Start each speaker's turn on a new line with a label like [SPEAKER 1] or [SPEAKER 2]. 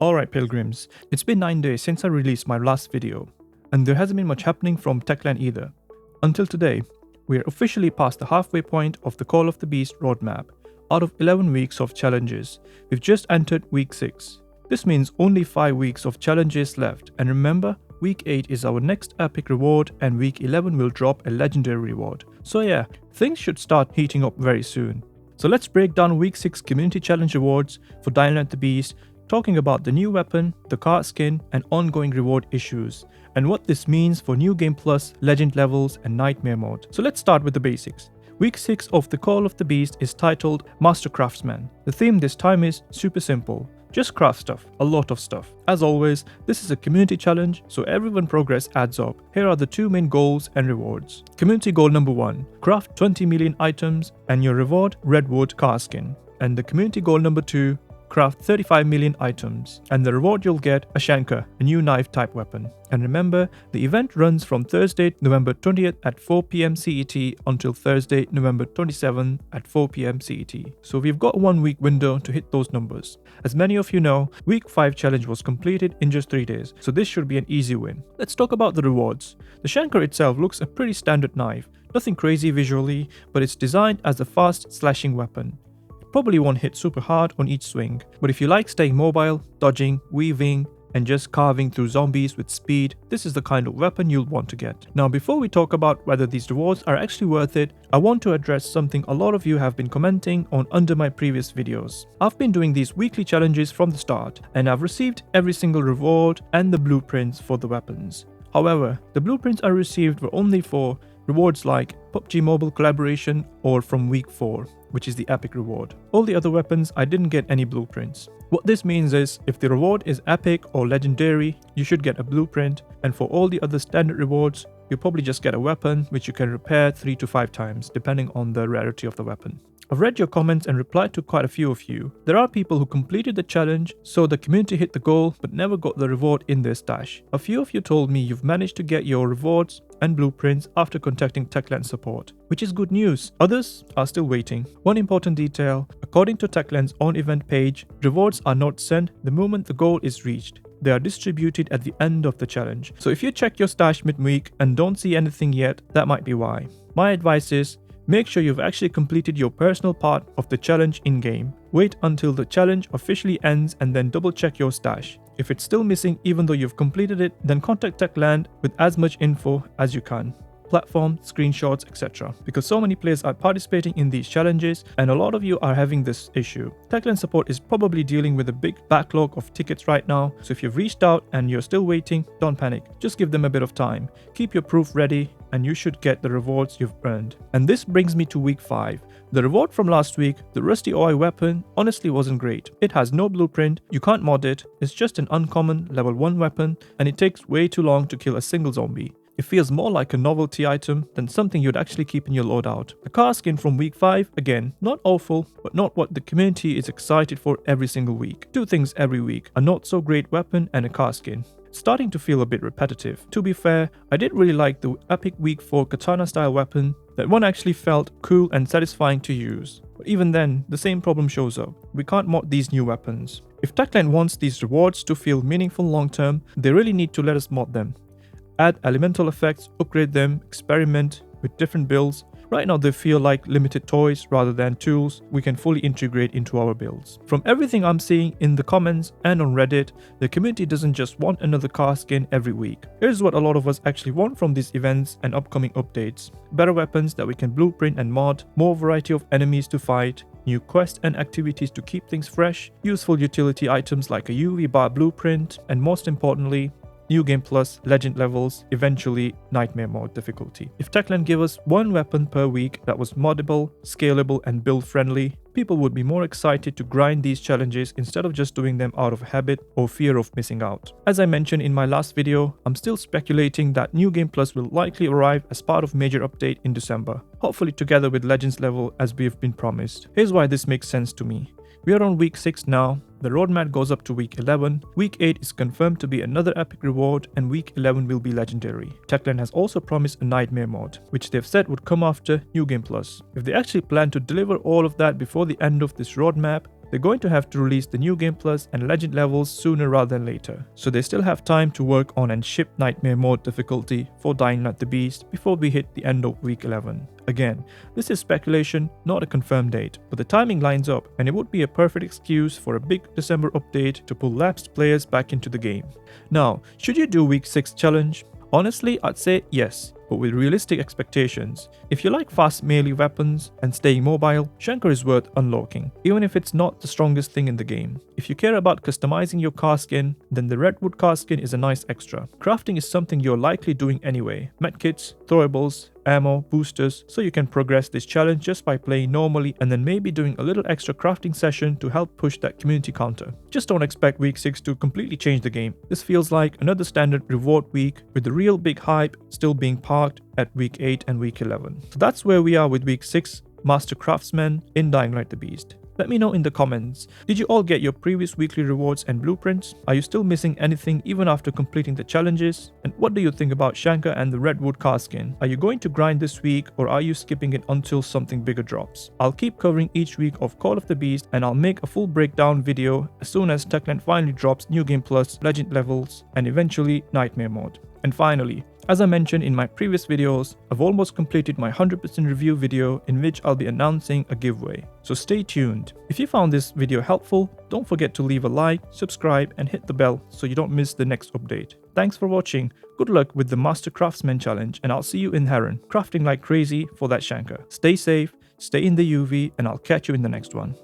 [SPEAKER 1] Alright pilgrims, it's been 9 days since I released my last video, and there hasn't been much happening from Techland either. Until today, we are officially past the halfway point of the Call of the Beast roadmap. Out of 11 weeks of challenges, we've just entered week 6. This means only 5 weeks of challenges left, and remember, week 8 is our next epic reward and week 11 will drop a legendary reward. So yeah, things should start heating up very soon. So let's break down week 6 community challenge rewards for Dying the Beast, talking about the new weapon, the card skin, and ongoing reward issues, and what this means for New Game Plus, Legend levels, and Nightmare mode. So let's start with the basics. Week 6 of the Call of the Beast is titled Master Craftsman. The theme this time is super simple. Just craft stuff, a lot of stuff. As always, this is a community challenge, so everyone's progress adds up. Here are the 2 main goals and rewards. Community goal number 1, craft 20 million items and your reward, Redwood card skin. And the community goal number 2, craft 35 million items, and the reward you'll get a Shanker, a new knife type weapon. And remember, the event runs from Thursday, November 20th at 4 PM CET until Thursday, November 27th at 4 PM CET. So we've got 1 week window to hit those numbers. As many of you know, week 5 challenge was completed in just 3 days, so this should be an easy win. Let's talk about the rewards. The Shanker itself looks a pretty standard knife, nothing crazy visually, but it's designed as a fast slashing weapon. Probably won't hit super hard on each swing, but if you like staying mobile, dodging, weaving, and just carving through zombies with speed, this is the kind of weapon you'll want to get. Now before we talk about whether these rewards are actually worth it, I want to address something a lot of you have been commenting on under my previous videos. I've been doing these weekly challenges from the start, and I've received every single reward and the blueprints for the weapons. However, the blueprints I received were only for rewards like PUBG Mobile collaboration or from week 4. Which is the epic reward. All the other weapons, I didn't get any blueprints. What this means is, if the reward is epic or legendary, you should get a blueprint, and for all the other standard rewards, you'll probably just get a weapon which you can repair 3 to 5 times, depending on the rarity of the weapon. I've read your comments and replied to quite a few of you. There are people who completed the challenge, so the community hit the goal but never got the reward in their stash. A few of you told me you've managed to get your rewards and blueprints after contacting Techland support, which is good news. Others are still waiting. One important detail, according to Techland's own event page, rewards are not sent the moment the goal is reached. They are distributed at the end of the challenge. So if you check your stash midweek and don't see anything yet, that might be why. My advice is, make sure you've actually completed your personal part of the challenge in-game. Wait until the challenge officially ends and then double check your stash. If it's still missing even though you've completed it, then contact Techland with as much info as you can. Platform, screenshots, etc. Because so many players are participating in these challenges and a lot of you are having this issue. Techland support is probably dealing with a big backlog of tickets right now, so if you've reached out and you're still waiting, don't panic. Just give them a bit of time. Keep your proof ready and you should get the rewards you've earned. And this brings me to week 5. The reward from last week, the Rusty OI weapon, honestly wasn't great. It has no blueprint, you can't mod it, it's just an uncommon level 1 weapon and it takes way too long to kill a single zombie. It feels more like a novelty item than something you'd actually keep in your loadout. The car skin from week 5, again, not awful, but not what the community is excited for every single week. 2 things every week, a not so great weapon and a car skin. Starting to feel a bit repetitive. To be fair, I did really like the epic week 4 katana style weapon. That one actually felt cool and satisfying to use. But even then, the same problem shows up. We can't mod these new weapons. If Techland wants these rewards to feel meaningful long term, they really need to let us mod them. Add elemental effects, upgrade them, experiment with different builds. Right now they feel like limited toys rather than tools we can fully integrate into our builds. From everything I'm seeing in the comments and on Reddit, the community doesn't just want another car skin every week. Here's what a lot of us actually want from these events and upcoming updates. Better weapons that we can blueprint and mod, more variety of enemies to fight, new quests and activities to keep things fresh, useful utility items like a UV bar blueprint, and most importantly, New Game Plus, Legend levels, eventually Nightmare mode difficulty. If Techland gave us 1 weapon per week that was moddable, scalable and build friendly, people would be more excited to grind these challenges instead of just doing them out of habit or fear of missing out. As I mentioned in my last video, I'm still speculating that New Game Plus will likely arrive as part of major update in December, hopefully together with Legends level as we've been promised. Here's why this makes sense to me. We are on week 6 now, the roadmap goes up to week 11, week 8 is confirmed to be another epic reward and week 11 will be legendary. Techland has also promised a Nightmare mod, which they've said would come after New Game Plus. If they actually plan to deliver all of that before the end of this roadmap, they're going to have to release the New Game Plus and Legend levels sooner rather than later, so they still have time to work on and ship Nightmare Mode difficulty for Dying Light the Beast before we hit the end of week 11. Again, this is speculation, not a confirmed date, but the timing lines up and it would be a perfect excuse for a big December update to pull lapsed players back into the game. Now, should you do week 6 challenge? Honestly, I'd say yes, but with realistic expectations. If you like fast melee weapons and staying mobile, Shanker is worth unlocking, even if it's not the strongest thing in the game. If you care about customizing your car skin, then the Redwood car skin is a nice extra. Crafting is something you're likely doing anyway. Medkits, throwables, ammo, boosters, so you can progress this challenge just by playing normally and then maybe doing a little extra crafting session to help push that community counter. Just don't expect week 6 to completely change the game. This feels like another standard reward week with the real big hype still being parked at week 8 and week 11. So that's where we are with week 6 Master Craftsman in Dying Light the Beast. Let me know in the comments, did you all get your previous weekly rewards and blueprints? Are you still missing anything even after completing the challenges? And what do you think about Shanker and the Redwood car skin? Are you going to grind this week or are you skipping it until something bigger drops? I'll keep covering each week of Call of the Beast and I'll make a full breakdown video as soon as Techland finally drops New Game Plus, Legend levels, and eventually Nightmare Mode. And finally, as I mentioned in my previous videos, I've almost completed my 100% review video in which I'll be announcing a giveaway. So stay tuned. If you found this video helpful, don't forget to leave a like, subscribe and hit the bell so you don't miss the next update. Thanks for watching, good luck with the Master Craftsman challenge and I'll see you in Heron, crafting like crazy for that Shanker. Stay safe, stay in the UV and I'll catch you in the next one.